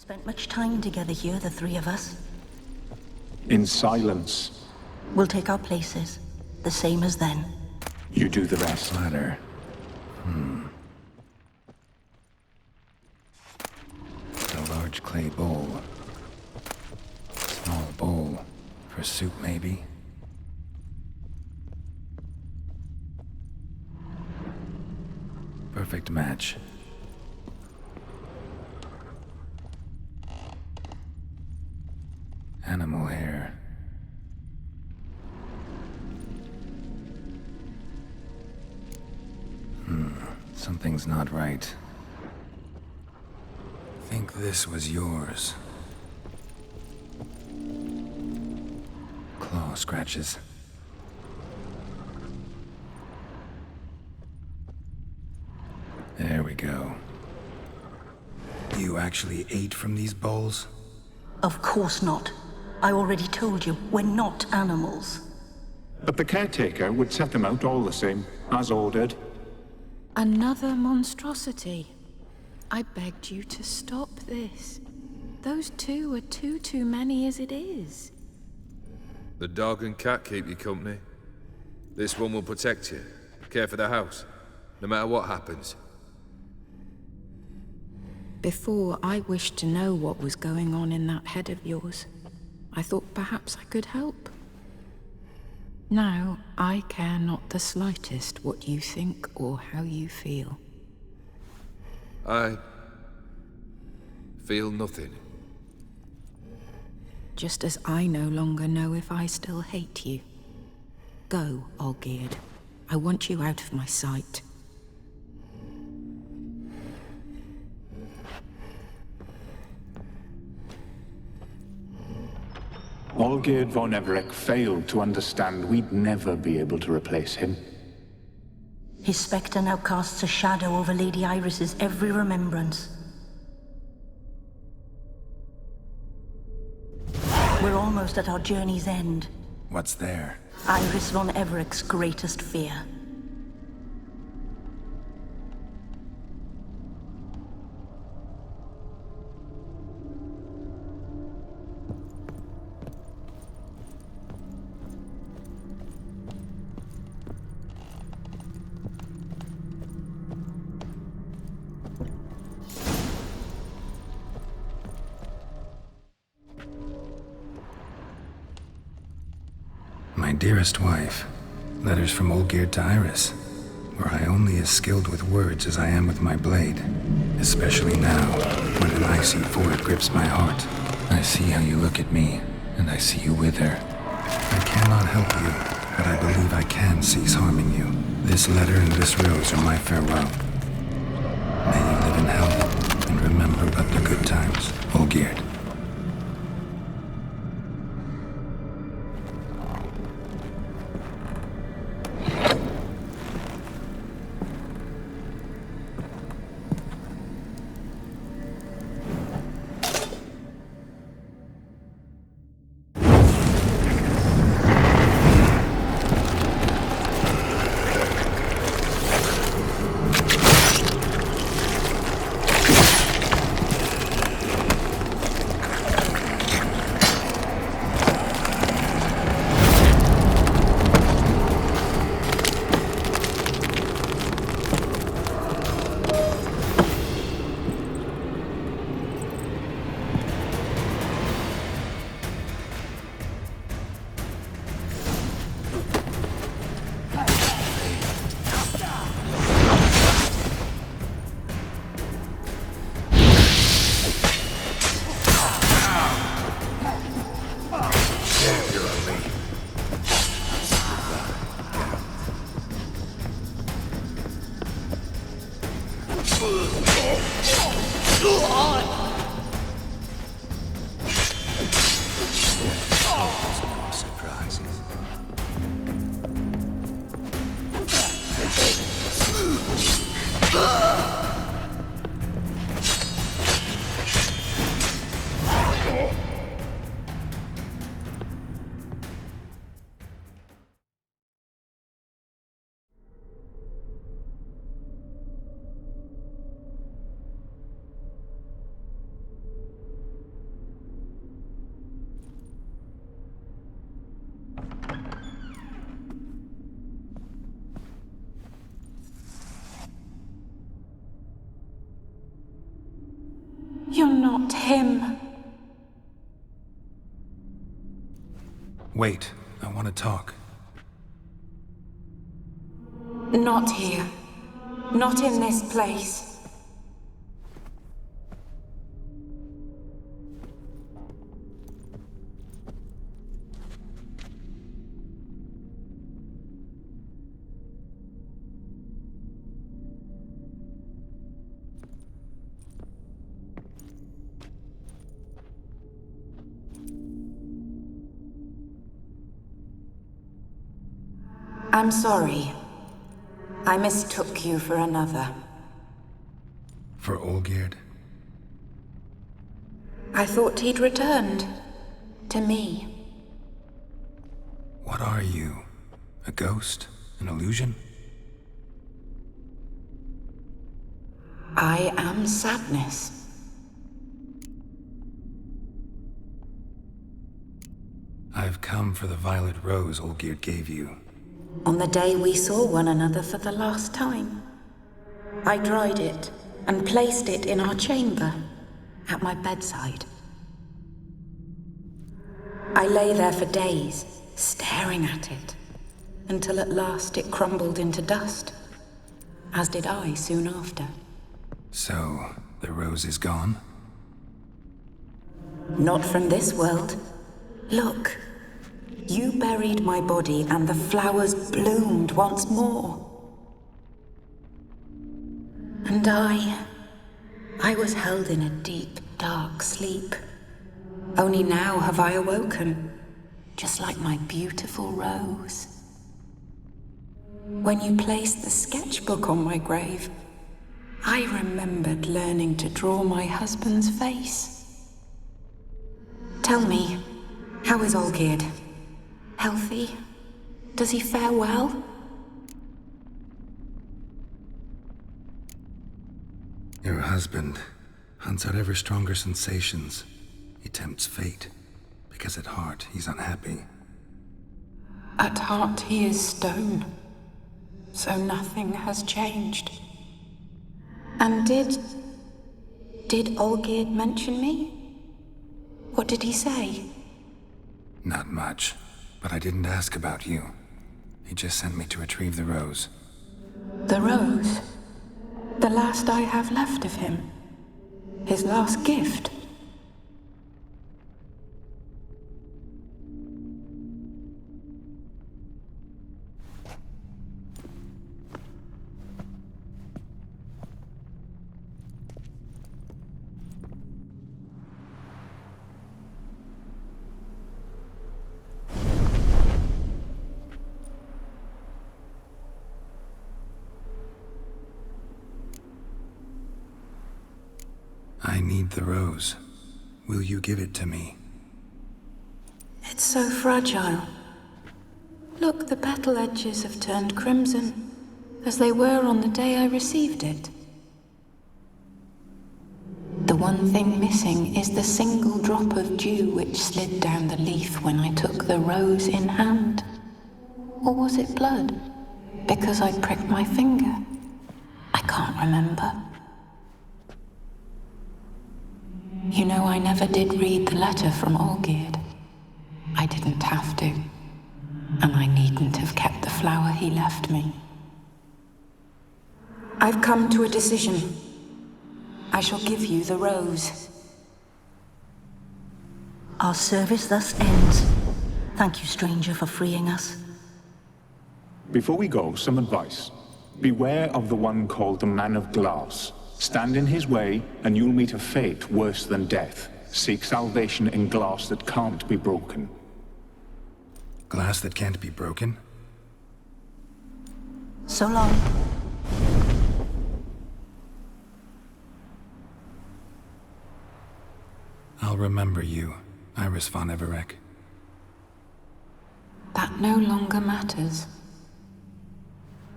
Spent much time together here, the three of us. In silence. We'll take our places, the same as then. You do the rest. Ladder. A large clay bowl. Small bowl. For soup, maybe? Perfect match. Animal hair. Something's not right. Think this was yours. Claw scratches. There we go. You actually ate from these bowls? Of course not. I already told you, we're not animals. But the caretaker would set them out all the same, as ordered. Another monstrosity. I begged you to stop this. Those two are too many as it is. The dog and cat keep you company. This one will protect you, care for the house, no matter what happens. Before, I wished to know what was going on in that head of yours. I thought perhaps I could help. Now, I care not the slightest what you think or how you feel. I feel nothing. Just as I no longer know if I still hate you. Go, Olgierd. I want you out of my sight. Olgierd von Everec failed to understand we'd never be able to replace him. His spectre now casts a shadow over Lady Iris's every remembrance. We're almost at our journey's end. What's there? Iris von Everec's greatest fear. My dearest wife, letters from Olgierd to Iris, where I only as skilled with words as I am with my blade, especially now, when an icy void grips my heart. I see how you look at me, and I see you wither. I cannot help you, but I believe I can cease harming you. This letter and this rose are my farewell. May you live in health, and remember but the good times, Olgierd. Not him. Wait, I want to talk. Not here. Not in this place. I'm sorry. I mistook you for another. For Olgierd? I thought he'd returned. To me. What are you? A ghost? An illusion? I am sadness. I've come for the violet rose Olgierd gave you. On the day we saw one another for the last time, I dried it and placed it in our chamber, at my bedside. I lay there for days, staring at it, until at last it crumbled into dust, as did I soon after. So, the rose is gone? Not from this world. Look. You buried my body and the flowers bloomed once more. And I was held in a deep, dark sleep. Only now have I awoken, just like my beautiful rose. When you placed the sketchbook on my grave, I remembered learning to draw my husband's face. Tell me, how is Olgierd? Healthy? Does he fare well? Your husband hunts out ever stronger sensations. He tempts fate, because at heart he's unhappy. At heart he is stone, so nothing has changed. And did Olgierd mention me? What did he say? Not much, but I didn't ask about you. He just sent me to retrieve the rose. The rose? The last I have left of him? His last gift? I need the rose. Will you give it to me? It's so fragile. Look, the petal edges have turned crimson, as they were on the day I received it. The one thing missing is the single drop of dew which slid down the leaf when I took the rose in hand. Or was it blood? Because I pricked my finger. I can't remember. You know, I never did read the letter from Olgierd. I didn't have to. And I needn't have kept the flower he left me. I've come to a decision. I shall give you the rose. Our service thus ends. Thank you, stranger, for freeing us. Before we go, some advice. Beware of the one called the Man of Glass. Stand in his way, and you'll meet a fate worse than death. Seek salvation in glass that can't be broken. Glass that can't be broken? So long. I'll remember you, Iris von Everec. That no longer matters.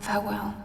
Farewell.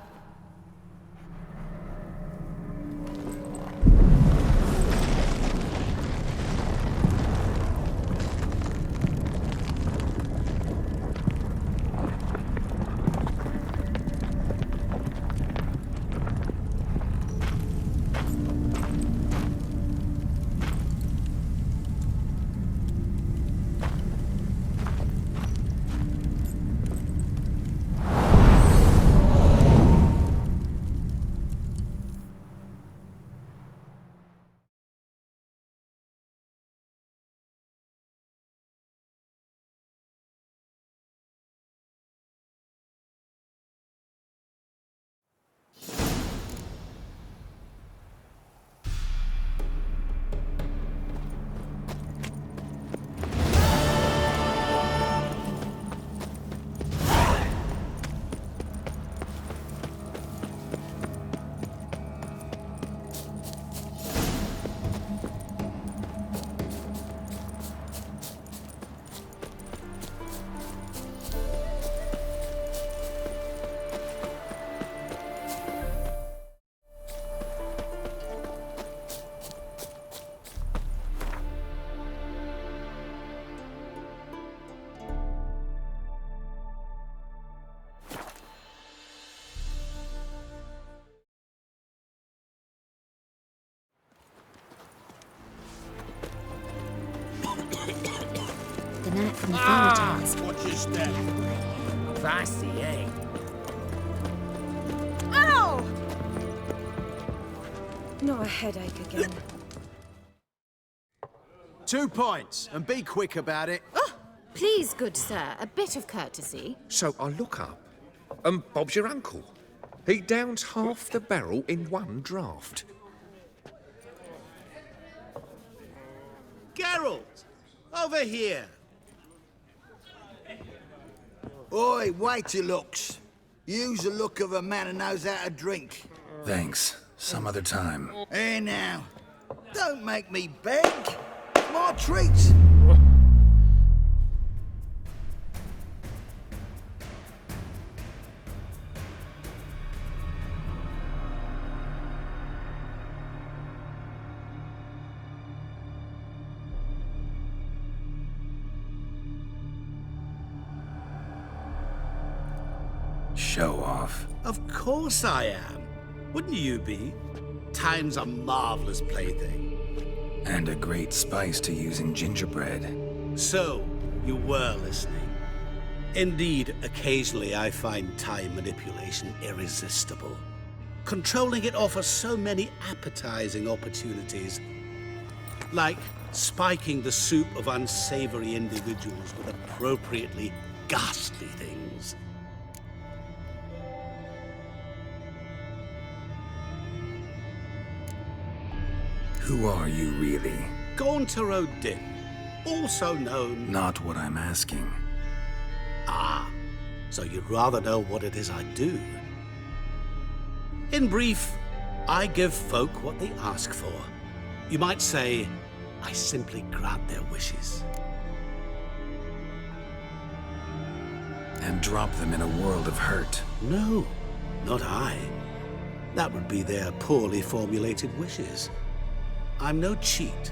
the net from the fairy tales. Watch your step. Fancy, eh? Ow! Not a headache again. 2 points, and be quick about it. Oh, please, good sir, a bit of courtesy. So I look up, and Bob's your uncle. He downs half the barrel in one draught. Geralt! Over here! Oi, wait your looks. Use the look of a man who knows how to drink. Thanks. Some other time. Here now. Don't make me beg. More treats. Show off. Of course I am. Wouldn't you be? Time's a marvelous plaything. And a great spice to use in gingerbread. So, you were listening. Indeed, occasionally I find time manipulation irresistible. Controlling it offers so many appetizing opportunities. Like spiking the soup of unsavory individuals with appropriately ghastly things. Who are you really? Gaunter O'Din, also known... Not what I'm asking. Ah, so you'd rather know what it is I do. In brief, I give folk what they ask for. You might say, I simply grant their wishes. And drop them in a world of hurt. No, not I. That would be their poorly formulated wishes. I'm no cheat.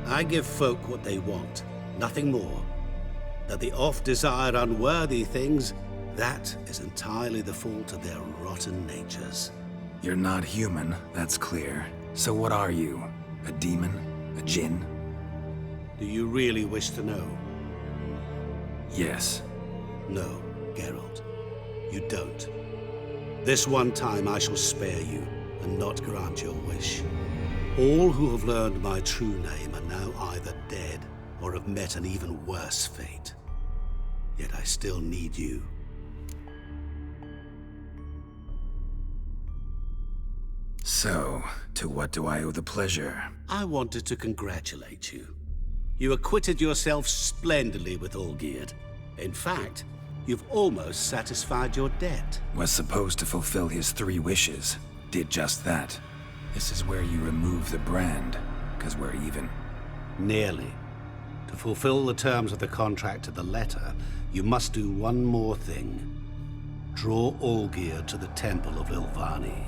I give folk what they want, nothing more. That they oft desire unworthy things, that is entirely the fault of their rotten natures. You're not human, that's clear. So what are you? A demon? A djinn? Do you really wish to know? Yes. No, Geralt. You don't. This one time I shall spare you, and not grant your wish. All who have learned my true name are now either dead or have met an even worse fate. Yet I still need you. So, to what do I owe the pleasure? I wanted to congratulate you. You acquitted yourself splendidly with Olgierd. In fact, you've almost satisfied your debt. Was supposed to fulfill his 3 wishes. Did just that. This is where you remove the brand, 'cause we're even. Nearly. To fulfill the terms of the contract to the letter, you must do one more thing. Draw Olgierd to the Temple of Lilvani.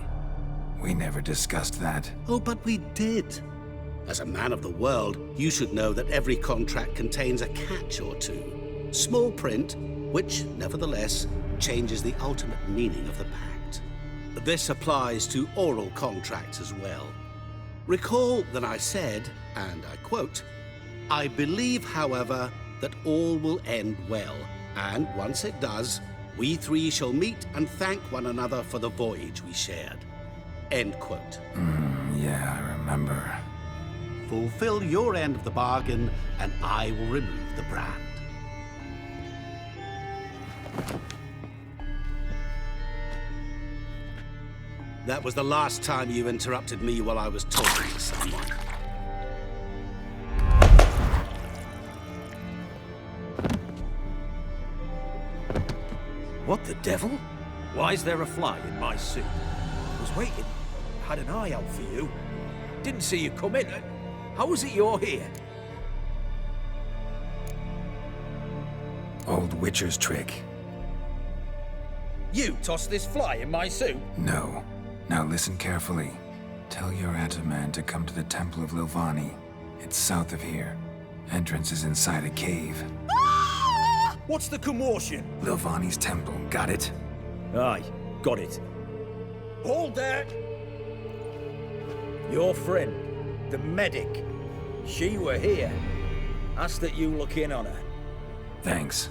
We never discussed that. Oh, but we did. As a man of the world, you should know that every contract contains a catch or two. Small print, which, nevertheless, changes the ultimate meaning of the pact. This applies to oral contracts as well. Recall that I said, and I quote, "I believe, however, that all will end well, and once it does, we 3 shall meet and thank one another for the voyage we shared." End quote. Yeah, I remember. Fulfill your end of the bargain, and I will remove the brand. That was the last time you interrupted me while I was talking to someone. What the devil? Why is there a fly in my suit? I was waiting. Had an eye out for you. Didn't see you come in. How is it you're here? Old Witcher's trick. You tossed this fly in my suit? No. Now listen carefully. Tell your Ataman to come to the Temple of Lilvani. It's south of here. Entrance is inside a cave. What's the commotion? Lilvani's temple, got it? Aye, got it. Hold there! Your friend, the medic, she were here. Asked that you look in on her. Thanks.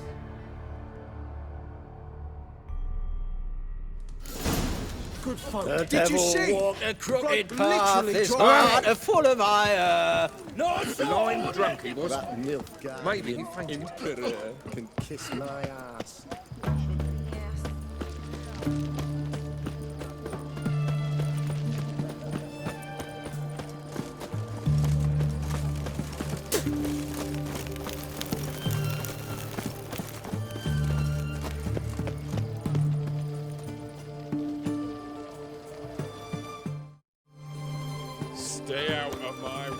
Good folk. The Did you devil see? walked a crooked Blood path, literally his dried heart are full of ire. Not so Lying drunk he was. That milk guy. Maybe he fainted. Emperor can kiss my ass. Stay out of my way.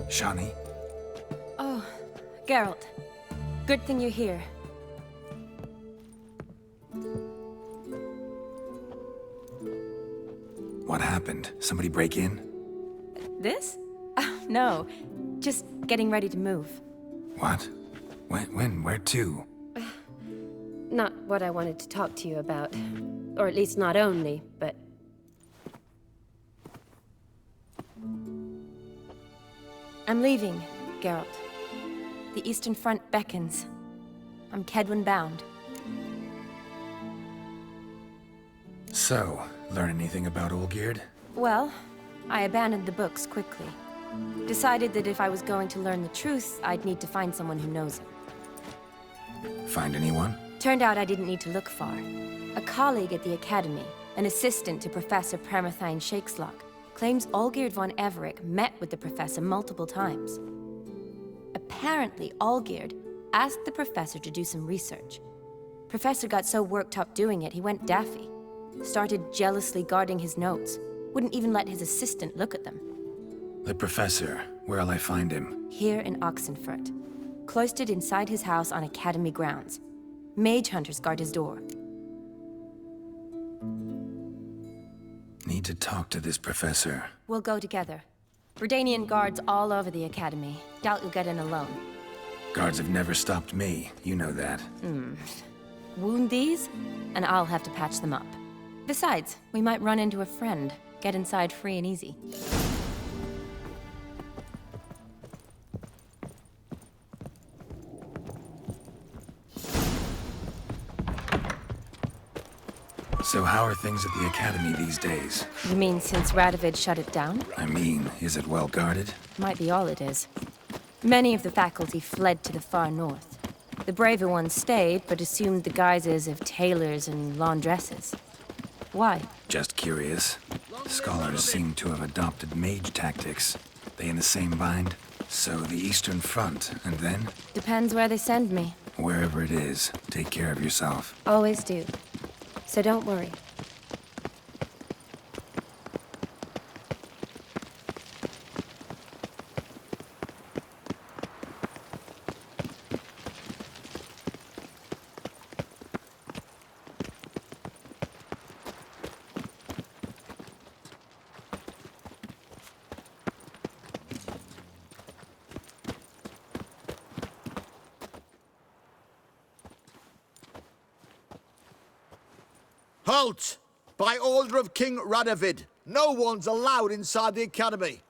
Shani? Oh, Geralt. Good thing you're here. What happened? Somebody break in? This? No. Just getting ready to move. What? When? Where to? Not what I wanted to talk to you about. Or at least not only, but... I'm leaving, Geralt. The Eastern Front beckons. I'm Kedwin bound. So, learn anything about Olgierd? Well, I abandoned the books quickly. Decided that if I was going to learn the truth, I'd need to find someone who knows it. Find anyone? Turned out I didn't need to look far. A colleague at the Academy, an assistant to Professor Premathine Shakeslock, claims Olgierd von Everec met with the professor multiple times. Apparently, Olgierd asked the professor to do some research. Professor got so worked up doing it, he went daffy. Started jealously guarding his notes. Wouldn't even let his assistant look at them. The professor. Where'll I find him? Here in Oxenfurt. Cloistered inside his house on Academy grounds. Mage hunters guard his door. Need to talk to this professor. We'll go together. Redanian guards all over the Academy. Doubt you'll get in alone. Guards have never stopped me. You know that. Wound these, and I'll have to patch them up. Besides, we might run into a friend. Get inside free and easy. So how are things at the Academy these days? You mean since Radovid shut it down? I mean, is it well guarded? Might be all it is. Many of the faculty fled to the far north. The braver ones stayed, but assumed the guises of tailors and laundresses. Why? Just curious. Scholars seem to have adopted mage tactics. They in the same bind? So the Eastern Front, and then? Depends where they send me. Wherever it is, take care of yourself. Always do. So don't worry. Halt! By order of King Radovid, no one's allowed inside the Academy.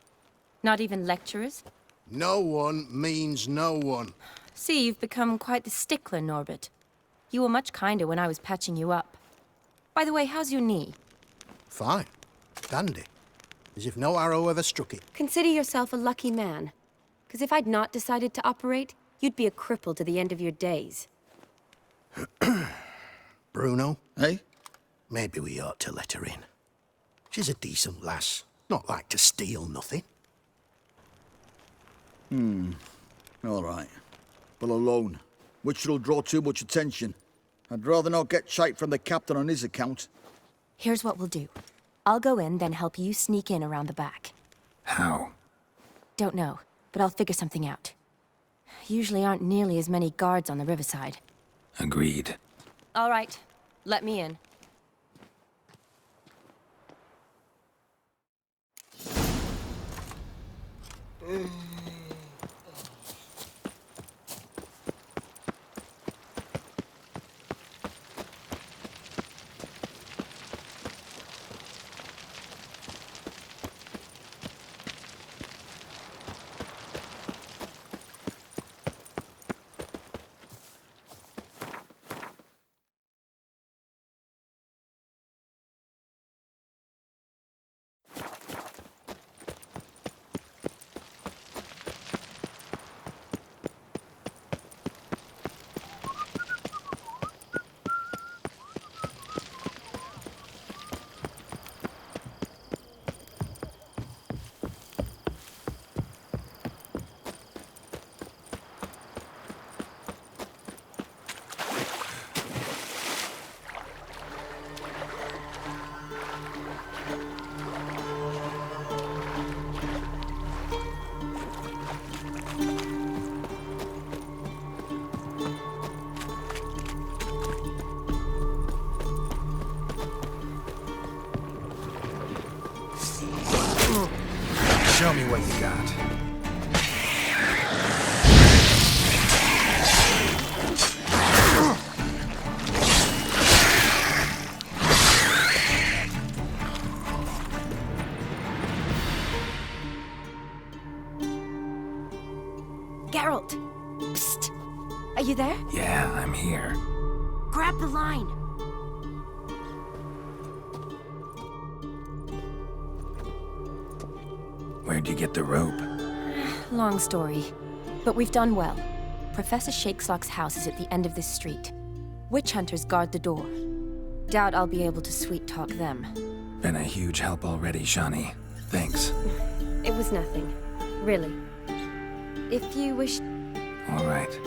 Not even lecturers? No one means no one. See, you've become quite the stickler, Norbert. You were much kinder when I was patching you up. By the way, how's your knee? Fine. Dandy. As if no arrow ever struck it. Consider yourself a lucky man. Because if I'd not decided to operate, you'd be a cripple to the end of your days. Bruno, eh? Maybe we ought to let her in. She's a decent lass. Not like to steal nothing. All right. But alone, which will draw too much attention. I'd rather not get shite from the captain on his account. Here's what we'll do. I'll go in, then help you sneak in around the back. How? Don't know, but I'll figure something out. Usually aren't nearly as many guards on the riverside. Agreed. All right, let me in. Show me what you got. Geralt! Psst! Are you there? Yeah, I'm here. Grab the line! Where'd you get the rope? Long story. But we've done well. Professor Shakeslock's house is at the end of this street. Witch hunters guard the door. Doubt I'll be able to sweet-talk them. Been a huge help already, Shani. Thanks. It was nothing. Really. If you wish... All right.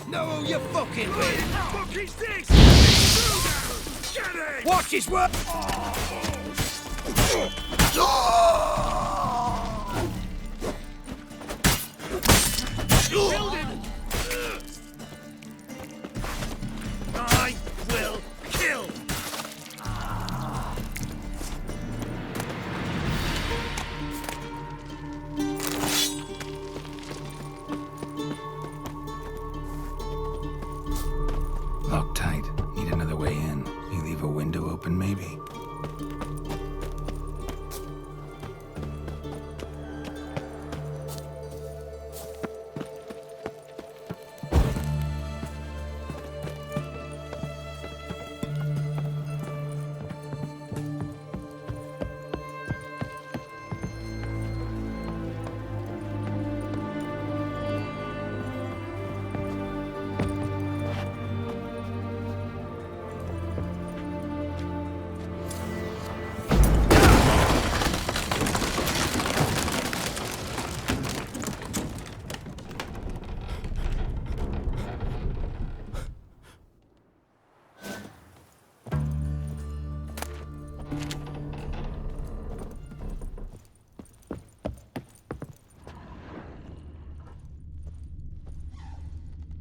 No, you fucking win! Fuck is this? Get it! Watch his work! Killed him! I will kill! Lock tight. Need another way in. You leave a window open, maybe?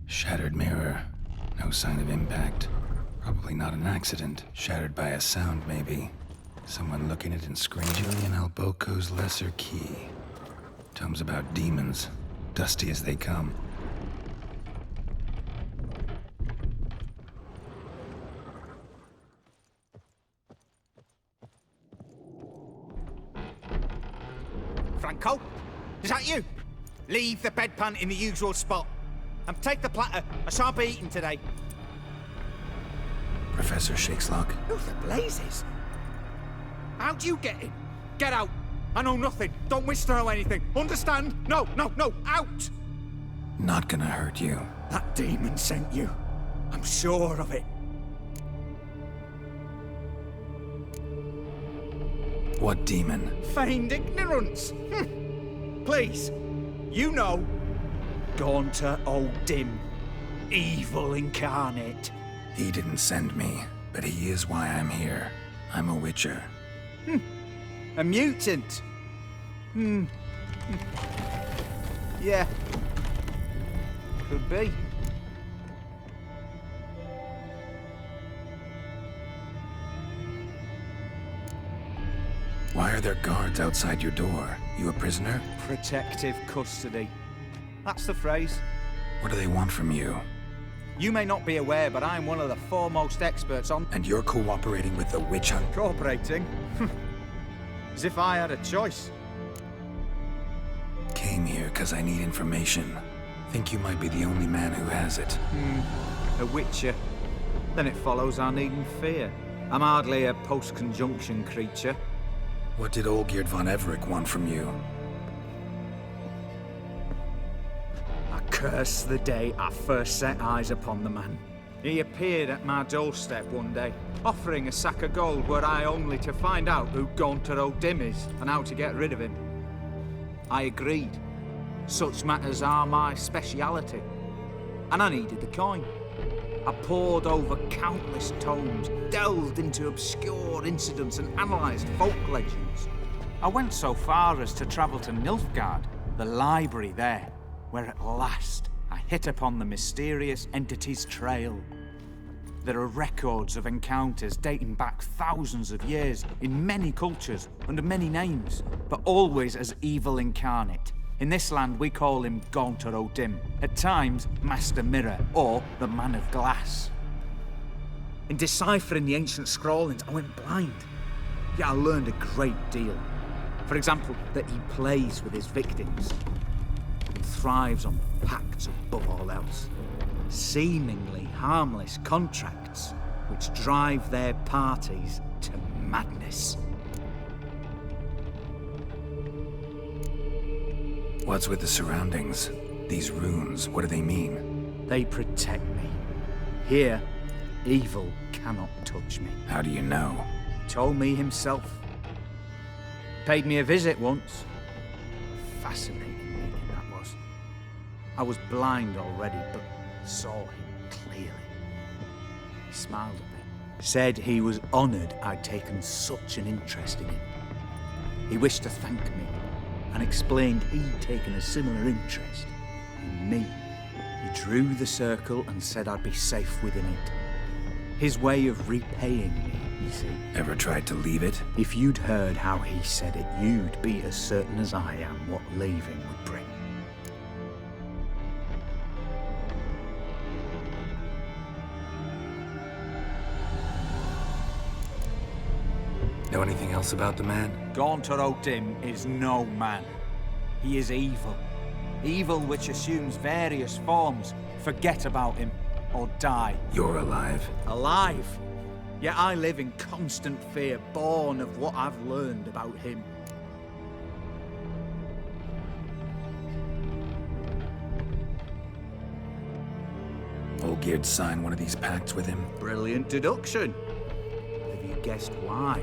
Shattered mirror. No sign of impact. Probably not an accident. Shattered by a sound, maybe. Someone looking at it scringily in Alboco's lesser key. Tomes about demons. Dusty as they come. Franco? Is that you? Leave the bedpan in the usual spot. And take the platter. I shan't be eating today. Professor Shakeslock. Who the blazes? How'd you get in? Get out. I know nothing. Don't wish to know anything. Understand? No, no, no. Out! Not gonna hurt you. That demon sent you. I'm sure of it. What demon? Feigned ignorance. Please. You know. Gaunter Old Dim. Evil incarnate. He didn't send me, but he is why I'm here. I'm a witcher. A mutant. Yeah. Could be. are there guards outside your door? You a prisoner? Protective custody. That's the phrase. What do they want from you? You may not be aware, but I'm one of the foremost experts on... And you're cooperating with the witch hunt? Cooperating? As if I had a choice. Came here because I need information. Think you might be the only man who has it. A witcher. Then it follows I needn't fear. I'm hardly a post-conjunction creature. What did Olgierd von Everec want from you? I curse the day I first set eyes upon the man. He appeared at my doorstep one day, offering a sack of gold were I only to find out who Gaunter O'Dim is and how to get rid of him. I agreed. Such matters are my speciality. And I needed the coin. I pored over countless tomes, delved into obscure incidents and analysed folk legends. I went so far as to travel to Nilfgaard, the library there, where at last I hit upon the mysterious entity's trail. There are records of encounters dating back thousands of years in many cultures under many names, but always as evil incarnate. In this land, we call him Gaunter O'Dim, at times Master Mirror, or the Man of Glass. In deciphering the ancient scrawlings, I went blind. Yet I learned a great deal. For example, that he plays with his victims and thrives on pacts above all else. Seemingly harmless contracts which drive their parties to madness. What's with the surroundings? These runes, what do they mean? They protect me. Here, evil cannot touch me. How do you know? Told me himself. Paid me a visit once. Fascinating meeting that was. I was blind already, but saw him clearly. He smiled at me. Said he was honoured I'd taken such an interest in him. He wished to thank me, and explained he'd taken a similar interest in me. He drew the circle and said I'd be safe within it. His way of repaying me, you see. Ever tried to leave it? If you'd heard how he said it, you'd be as certain as I am what leaving would bring. Know anything else about the man? Gaunter O'Dim is no man. He is evil. Evil which assumes various forms. Forget about him, or die. You're alive? Alive? Yet I live in constant fear, born of what I've learned about him. Olgierd signed one of these pacts with him? Brilliant deduction. Have you guessed why?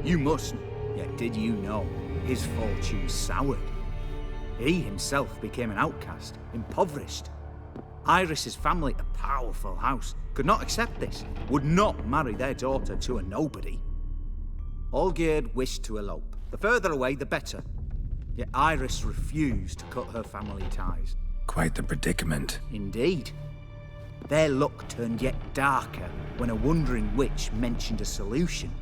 You must, yet did you know his fortune soured? He himself became an outcast, impoverished. Iris's family, a powerful house, could not accept this, would not marry their daughter to a nobody. Olgierd wished to elope. The further away, the better. Yet Iris refused to cut her family ties. Quite the predicament. Indeed. Their luck turned yet darker when a wandering witch mentioned a solution.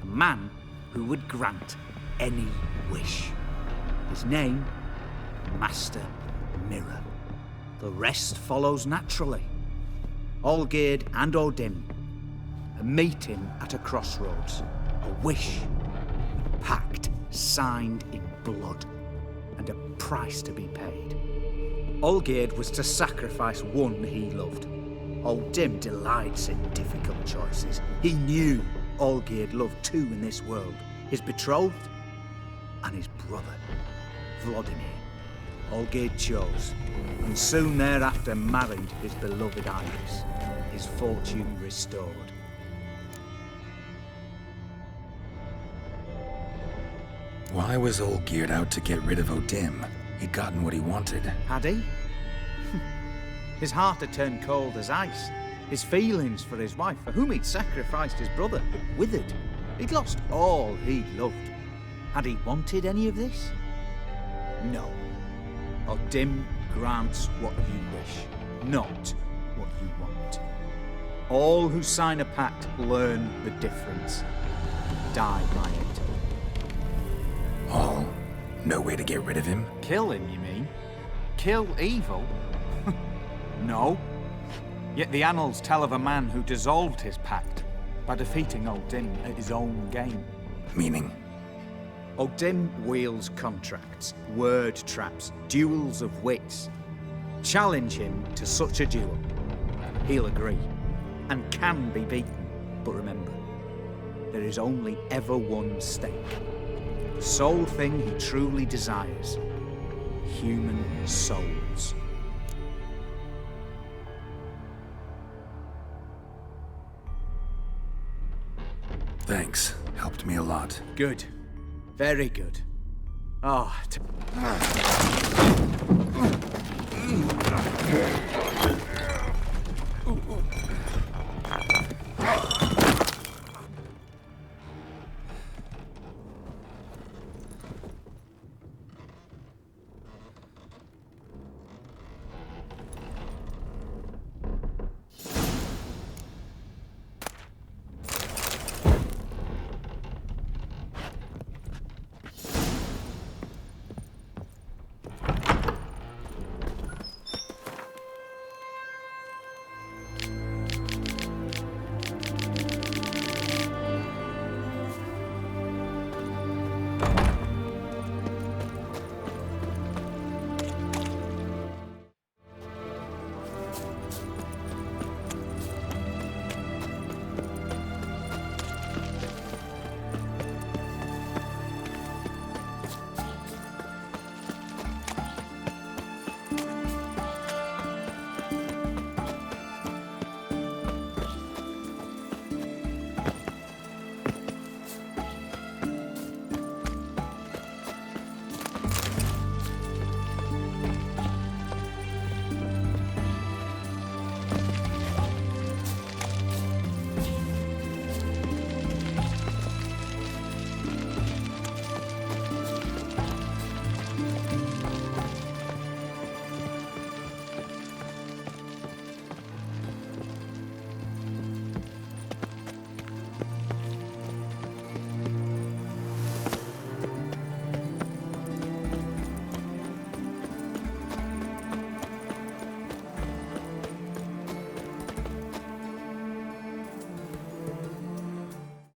A man who would grant any wish. His name, Master Mirror. The rest follows naturally. Olgierd and O'Dim, a meeting at a crossroads, a wish, a pact signed in blood, and a price to be paid. Olgierd was to sacrifice one he loved. O'Dim delights in difficult choices. He knew Olgierd loved two in this world, his betrothed and his brother, Vladimir. Olgierd chose, and soon thereafter married his beloved Iris, his fortune restored. Why was Olgierd out to get rid of O'Dim? He'd gotten what he wanted. Had he? His heart had turned cold as ice. His feelings for his wife, for whom he'd sacrificed his brother, had withered. He'd lost all he loved. Had he wanted any of this? No. O'Dim grants what you wish, not what you want. All who sign a pact learn the difference, die by it. All? No way to get rid of him? Kill him, you mean? Kill evil? No. Yet the annals tell of a man who dissolved his pact by defeating Olgierd at his own game. Meaning? Olgierd wields contracts, word traps, duels of wits. Challenge him to such a duel. He'll agree, and can be beaten. But remember, there is only ever one stake. The sole thing he truly desires. Human souls. Thanks. Helped me a lot. Good. Very good. Oh,